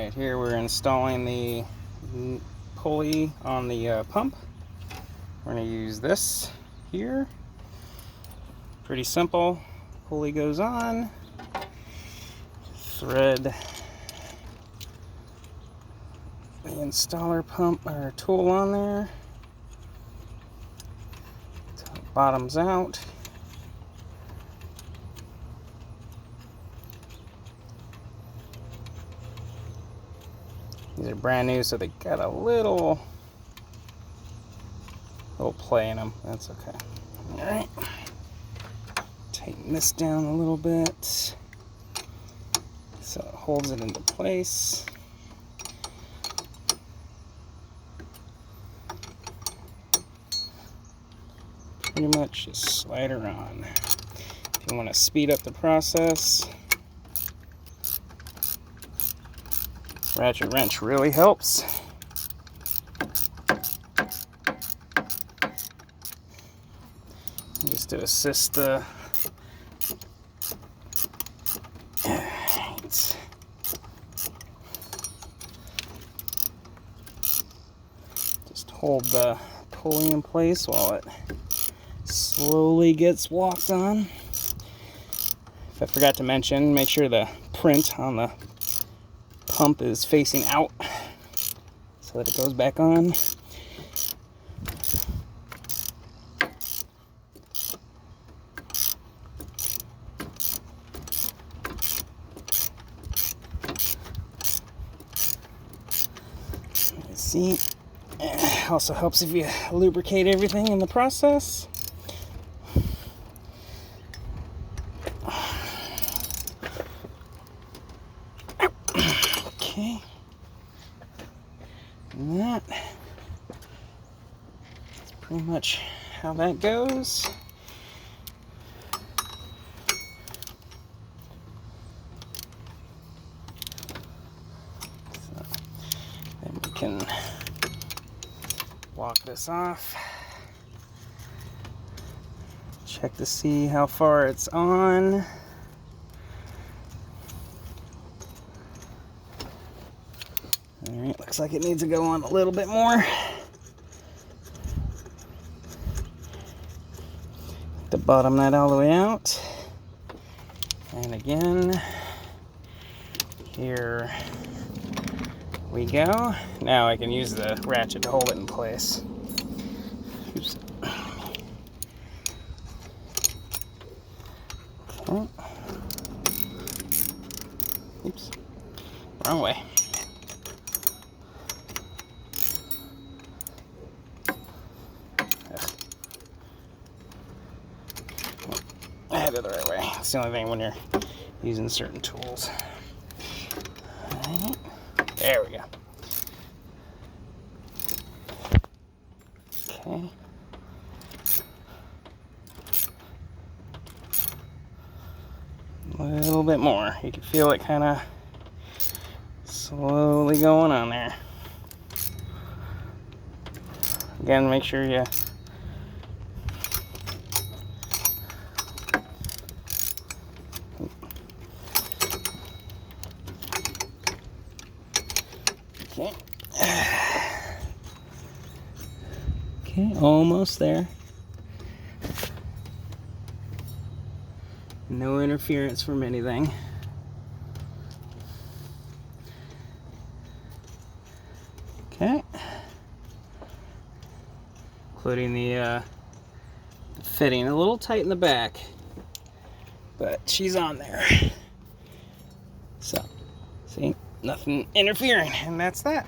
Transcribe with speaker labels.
Speaker 1: Alright, here we're installing the pulley on the pump. We're going to use this here. Pretty simple. Pulley goes on. Thread the installer pump or tool on there. Until it bottoms out. These are brand new, so they got a little play in them. That's okay. All right. Tighten this down a little bit so it holds it into place. Pretty much just slide her on. If you want to speed up the process, ratchet wrench really helps. Just to assist the just hold the pulley in place while it slowly gets walked on. If I forgot to mention, make sure the print on the pump is facing out so that it goes back on. See, it also helps if you lubricate everything in the process. Okay, and that's pretty much how that goes. So then we can walk this off, check to see how far it's on. Alright, looks like it needs to go on a little bit more. To bottom that all the way out. And again, here we go. Now I can use the ratchet to hold it in place. Oops. Okay. Oops. Wrong way. I had it the right way. It's the only thing when you're using certain tools. Alright. There we go. Okay. A little bit more. You can feel it kind of slowly going on there. Again, make sure you Okay, almost there. No interference from anything. Okay. Including the fitting. A little tight in the back, but she's on there. So, see, nothing interfering, and that's that.